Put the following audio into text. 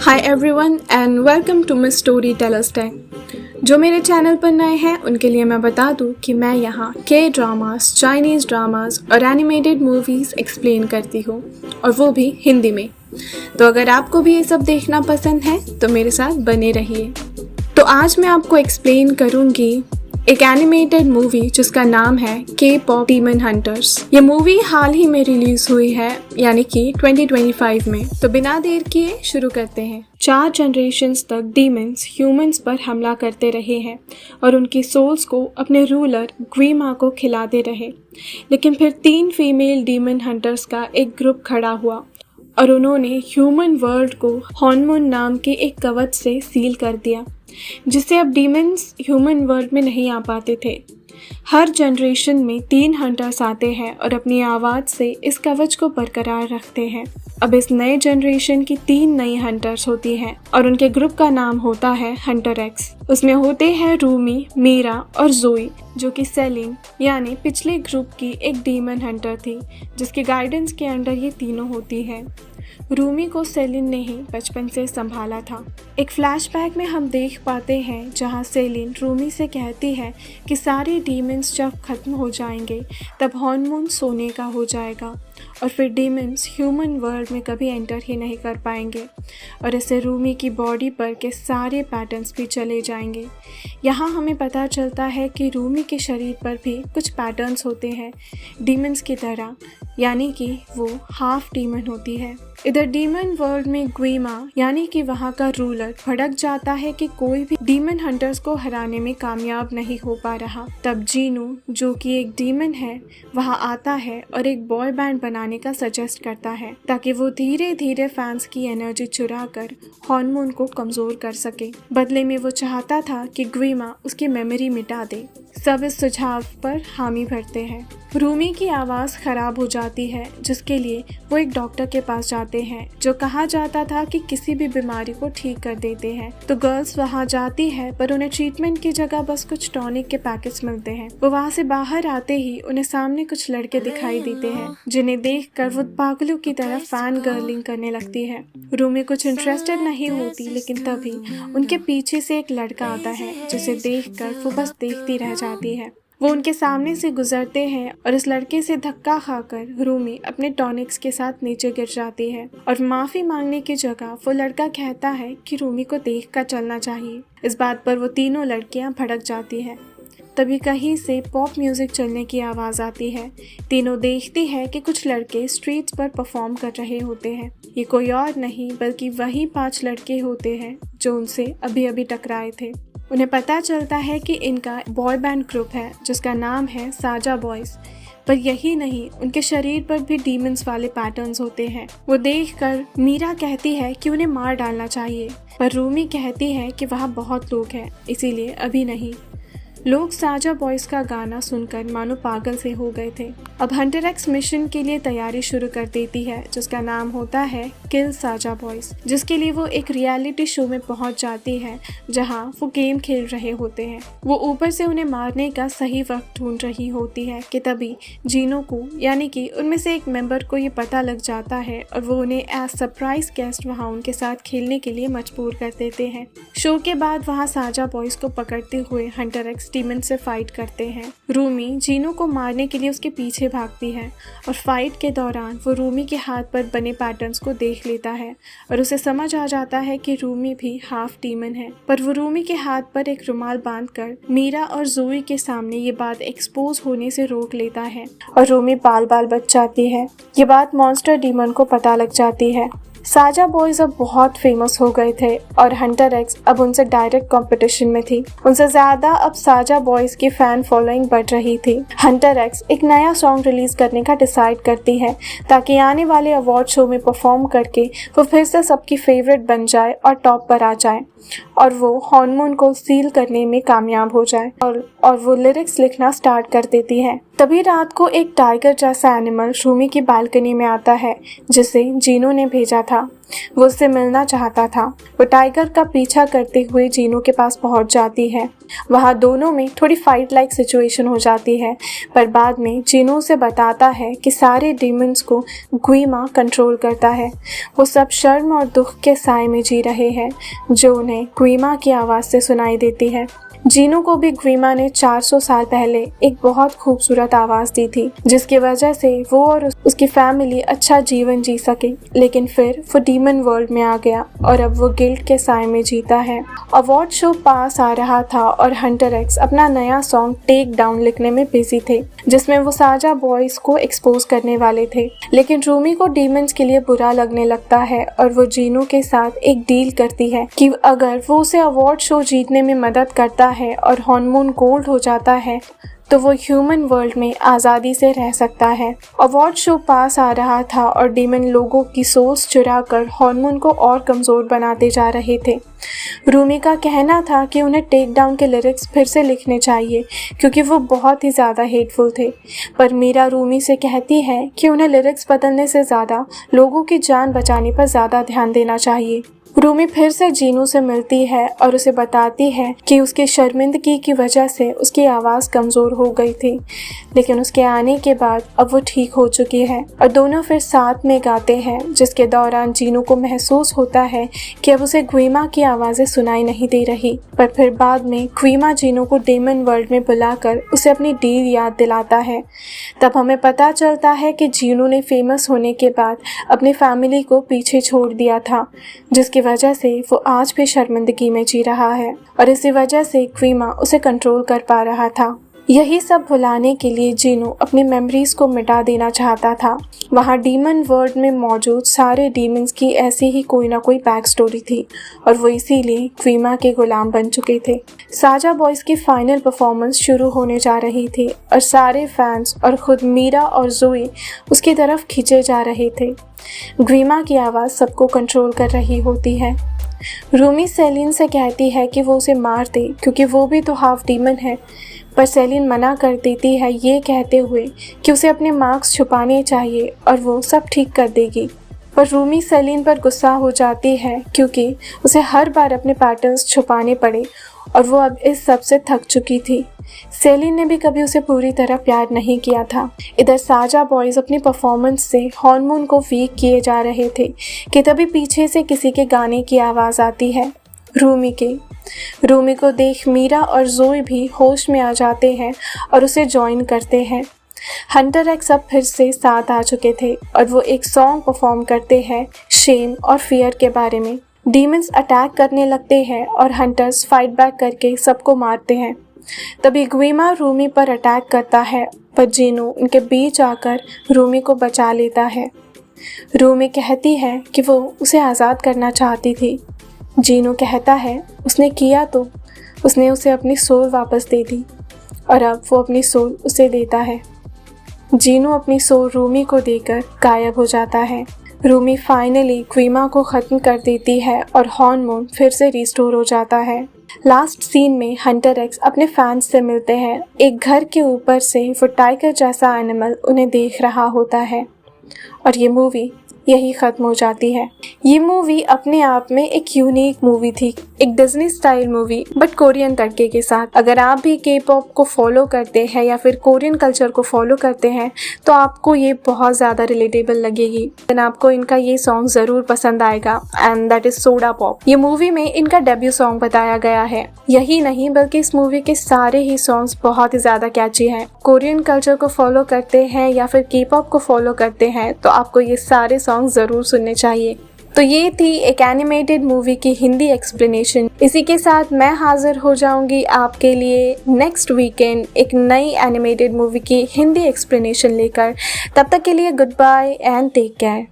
Hi everyone and welcome to my story tellers tag. जो मेरे channel पर नए हैं उनके लिए मैं बता दूं कि मैं यहाँ के ड्रामास, चाइनीज़ ड्रामास और एनिमेटेड मूवीज़ एक्सप्लेन करती हूँ, और वो भी हिंदी में। तो अगर आपको भी ये सब देखना पसंद है तो मेरे साथ बने रहिए। तो आज मैं आपको एक्सप्लेन करूँगी एक एनिमेटेड मूवी जिसका नाम है के पॉप डीमन हंटर्स। ये मूवी हाल ही में रिलीज हुई है, यानी कि 2025 में। तो बिना देर किए शुरू करते हैं। 4 जनरेशन्स तक डीमंस ह्यूमंस पर हमला करते रहे हैं और उनकी सोल्स को अपने रूलर ग्वीमा को खिलाते रहे। लेकिन फिर 3 फीमेल डीमन हंटर्स का एक ग्रुप खड़ा हुआ और उन्होंने ह्यूमन वर्ल्ड को हॉर्नमून नाम के एक कवच से सील कर दिया, जिससे अब डीमंस ह्यूमन वर्ल्ड में नहीं आ पाते थे। हर जनरेशन में 3 हंटर्स आते हैं और अपनी आवाज़ से इस कवच को बरकरार रखते हैं। अब इस नए जनरेशन की 3 नई हंटर्स होती हैं और उनके ग्रुप का नाम होता है हंटर एक्स। उसमें होते हैं रूमी, मीरा और जोई, जो कि सेलिन यानी पिछले ग्रुप की एक डीमन हंटर थी, जिसके गाइडेंस के अंडर ये तीनों होती है। रूमी को सेलिन ने ही बचपन से संभाला था। एक फ्लैशबैक में हम देख पाते हैं जहां सेलिन रूमी से कहती है कि सारे डीमंस जब खत्म हो जाएंगे तब हॉर्नमून सोने का हो जाएगा और फिर डीमंस ह्यूमन वर्ल्ड में कभी एंटर ही नहीं कर पाएंगे, और इससे रूमी की बॉडी पर के सारे पैटर्न्स भी चले जाएंगे। यहाँ हमें पता चलता है कि रूमी के शरीर पर भी कुछ पैटर्न्स होते हैं डीमंस की तरह, यानी कि वो हाफ डीमन होती है। इधर डीमन वर्ल्ड में ग्वीमा यानी कि वहाँ का रूलर भड़क जाता है कि कोई भी डीमन हंटर्स को हराने में कामयाब नहीं हो पा रहा। तब जीनू, जो कि एक डीमन है, वहाँ आता है और एक बॉय बैंड बनाने का सजेस्ट करता है ताकि वो धीरे धीरे फैंस की एनर्जी चुरा कर हॉर्नमून को कमजोर कर सके। बदले में वो चाहता था कि ग्वीमा उसकी मेमोरी मिटा दे। सब इस सुझाव पर हामी भरते हैं। रूमी की आवाज़ खराब हो जाती है, जिसके लिए वो एक डॉक्टर के पास जाते हैं, जो कहा जाता था कि किसी भी बीमारी को ठीक कर देते हैं। तो गर्ल्स वहाँ जाती है, पर उन्हें ट्रीटमेंट की जगह बस कुछ टॉनिक के पैकेट्स मिलते हैं। वो वहाँ से बाहर आते ही उन्हें सामने कुछ लड़के दिखाई देते हैं, जिन्हें देखकर वो पागलों की तरह फैन गर्लिंग करने लगती है। रूमी कुछ इंटरेस्टेड नहीं होती, लेकिन तभी उनके पीछे से एक लड़का आता है, जिसे देखकर वो बस देखती रह जाती है। वो उनके सामने से गुजरते हैं और इस लड़के से धक्का खाकर रूमी अपने टॉनिक्स के साथ नीचे गिर जाती है, और माफ़ी मांगने की जगह वो लड़का कहता है कि रूमी को देखकर चलना चाहिए। इस बात पर वो तीनों लड़कियां भड़क जाती हैं। तभी कहीं से पॉप म्यूजिक चलने की आवाज़ आती है। तीनों देखती है कि कुछ लड़के स्ट्रीट्स पर परफॉर्म कर रहे होते हैं। ये कोई और नहीं बल्कि वही 5 लड़के होते हैं जो उनसे अभी अभी टकराए थे। उन्हें पता चलता है कि इनका बॉय बैंड ग्रुप है जिसका नाम है साजा बॉयज़। पर यही नहीं, उनके शरीर पर भी डीमंस वाले पैटर्न्स होते हैं। वो देखकर मीरा कहती है कि उन्हें मार डालना चाहिए, पर रूमी कहती है कि वहाँ बहुत लोग हैं, इसीलिए अभी नहीं। लोग साजा बॉयज़ का गाना सुनकर मानो पागल से हो गए थे। अब हंटर एक्स मिशन के लिए तैयारी शुरू कर देती है, जिसका नाम होता है किल साजा बॉयज़, जिसके लिए वो एक रियलिटी शो में पहुंच जाती है जहां वो गेम खेल रहे होते हैं। वो ऊपर से उन्हें मारने का सही वक्त ढूंढ रही होती है कि तभी जीनो को, यानी कि उनमें से एक मेंबर को ये पता लग जाता है और वो उन्हें एज सरप्राइज गेस्ट वहाँ उनके साथ खेलने के लिए मजबूर कर देते हैं। शो के बाद वहाँ साजा बॉयज़ को पकड़ते हुए हंटर एक्स डीमन से फाइट करते हैं। रूमी जीनो को मारने के लिए उसके पीछे भागती है और फाइट के दौरान वो रूमी के हाथ पर बने पैटर्न्स को देख लेता है और उसे समझ आ जाता है कि रूमी भी हाफ डीमन है। पर वो रूमी के हाथ पर एक रुमाल बांधकर मीरा और जोई के सामने ये बात एक्सपोज होने से रोक लेता है और रूमी बाल बाल बच जाती है। ये बात मॉन्स्टर डीमन को पता लग जाती है। साजा बॉयज़ अब बहुत फेमस हो गए थे और हंटर एक्स अब उनसे डायरेक्ट कंपटीशन में थी। उनसे ज़्यादा अब साजा बॉयज़ की फ़ैन फॉलोइंग बढ़ रही थी। हंटर एक्स एक नया सॉन्ग रिलीज़ करने का डिसाइड करती है ताकि आने वाले अवार्ड शो में परफॉर्म करके वो फिर से सबकी फेवरेट बन जाए और टॉप पर आ जाए और वो हॉर्नमून को सील करने में कामयाब हो जाए और वो लिरिक्स लिखना स्टार्ट कर देती है। तभी रात को एक टाइगर जैसा एनिमल रूमी की बालकनी में आता है जिसे जीनू ने भेजा था। वो उससे मिलना चाहता था। वो टाइगर का पीछा करते हुए जीनू के पास पहुंच जाती है। वहाँ दोनों में थोड़ी फाइट लाइक सिचुएशन हो जाती है, पर बाद में जीनू उसे बताता है कि सारे डीमंस को गुइमा कंट्रोल करता है। वो सब शर्म और दुख के साए में जी रहे हैं जो उन्हें गुइमा की आवाज़ से सुनाई देती है। जीनू को भी गुइमा ने 400 साल पहले एक बहुत खूबसूरत आवाज़ दी थी जिसकी वजह से वो और उसकी फैमिली अच्छा जीवन जी सके, लेकिन फिर वो डीमन वर्ल्ड में आ गया और अब वो गिल्ड के साए में जीता है। अवार्ड शो पास आ रहा था और हंटर एक्स अपना नया सॉन्ग टेक डाउन लिखने में बिजी थे जिसमें वो साजा बॉयज को एक्सपोज करने वाले थे, लेकिन रूमी को डीमंस के लिए बुरा लगने लगता है और वो जीनू के साथ एक डील करती है कि अगर वो उसे अवार्ड शो जीतने में मदद करता है और हॉर्मोन गोल्ड हो जाता है तो वो ह्यूमन वर्ल्ड में आज़ादी से रह सकता है। अवार्ड शो पास आ रहा था और डीमन लोगों की सोच चुरा कर हॉर्मोन को और कमज़ोर बनाते जा रहे थे। रूमी का कहना था कि उन्हें टेक डाउन के लिरिक्स फिर से लिखने चाहिए क्योंकि वो बहुत ही ज़्यादा हेटफुल थे, पर मीरा रूमी से कहती है कि उन्हें लिरिक्स बदलने से ज़्यादा लोगों की जान बचाने पर ज़्यादा ध्यान देना चाहिए। रूमी फिर से जीनू से मिलती है और उसे बताती है कि उसकी शर्मिंदगी की वजह से उसकी आवाज़ कमज़ोर हो गई थी, लेकिन उसके आने के बाद अब वो ठीक हो चुकी है और दोनों फिर साथ में गाते हैं, जिसके दौरान जीनू को महसूस होता है कि अब उसे गुइमा की आवाज़ें सुनाई नहीं दे रही। पर फिर बाद में गुइमा जीनू को डेमन वर्ल्ड में बुलाकर उसे अपनी डील याद दिलाता है। तब हमें पता चलता है कि जीनू ने फेमस होने के बाद अपनी फैमिली को पीछे छोड़ दिया था, जिसकी वजह से वो आज भी शर्मिंदगी में जी रहा है और इसी वजह से गुइमा उसे कंट्रोल कर पा रहा था। यही सब भुलाने के लिए जीनू अपनी मेमोरीज को मिटा देना चाहता था। वहाँ डीमन वर्ल्ड में मौजूद सारे डीमंस की ऐसी ही कोई ना कोई बैक स्टोरी थी और वो इसीलिए गुइमा के गुलाम बन चुके थे। साजा बॉयज़ की फाइनल परफॉर्मेंस शुरू होने जा रही थी और सारे फैंस और खुद मीरा और जोई उसकी तरफ खींचे जा रहे थे। गुइमा की आवाज़ सबको कंट्रोल कर रही होती है। रूमी सेलिन से कहती है कि वो उसे मार दे क्योंकि वो भी तो हाफ डीमन है, पर सेलिन मना कर देती है ये कहते हुए कि उसे अपने मार्क्स छुपाने चाहिए और वो सब ठीक कर देगी। पर रूमी सेलिन पर गुस्सा हो जाती है क्योंकि उसे हर बार अपने पैटर्न्स छुपाने पड़े और वो अब इस सब से थक चुकी थी। सेलिन ने भी कभी उसे पूरी तरह प्यार नहीं किया था। इधर साजा बॉयज़ अपनी परफॉर्मेंस से हार्मोन को वीक किए जा रहे थे कि तभी पीछे से किसी के गाने की आवाज़ आती है, रूमी के। रूमी को देख मीरा और जोई भी होश में आ जाते हैं और उसे ज्वाइन करते हैं। हंटर एक्स अब फिर से साथ आ चुके थे और वो एक सॉन्ग परफॉर्म करते हैं शेम और फियर के बारे में। डीमंस अटैक करने लगते हैं और हंटर्स फाइट बैक करके सबको मारते हैं। तभी गुइमा रूमी पर अटैक करता है, पर जीनू उनके बीच आकर रूमी को बचा लेता है। रूमी कहती है कि वो उसे आज़ाद करना चाहती थी। जीनू कहता है उसने किया तो उसने उसे अपनी सोल वापस दे दी और अब वो अपनी सोल उसे देता है। जीनू अपनी सोल रूमी को देकर गायब हो जाता है। रूमी फाइनली गुइमा को ख़त्म कर देती है और हार्मोन फिर से रिस्टोर हो जाता है। लास्ट सीन में हंटर एक्स अपने फैंस से मिलते हैं। एक घर के ऊपर से वो टाइगर जैसा एनिमल उन्हें देख रहा होता है और ये मूवी यही ख़त्म हो जाती है। ये मूवी अपने आप में एक यूनिक मूवी थी, एक Disney style movie but Korean तड़के के साथ। अगर आप भी के पॉप को फॉलो करते हैं या फिर कोरियन कल्चर को फॉलो करते हैं तो आपको ये बहुत ज़्यादा रिलेटेबल लगेगी। देन आपको इनका ये सॉन्ग ज़रूर पसंद आएगा and that is soda pop. ये मूवी में इनका डेब्यू सॉन्ग बताया गया है। यही नहीं बल्कि इस मूवी के सारे ही सॉन्ग्स बहुत ही ज़्यादा कैची हैं। कोरियन कल्चर को फॉलो करते हैं या फिर के पॉप को फॉलो करते हैं तो आपको ये सारे सॉन्ग ज़रूर सुनने चाहिए। तो ये थी एक एनिमेटेड मूवी की हिंदी एक्सप्लेनेशन। इसी के साथ मैं हाजिर हो जाऊंगी आपके लिए नेक्स्ट वीकेंड एक नई एनिमेटेड मूवी की हिंदी एक्सप्लेनेशन लेकर। तब तक के लिए good bye and take care.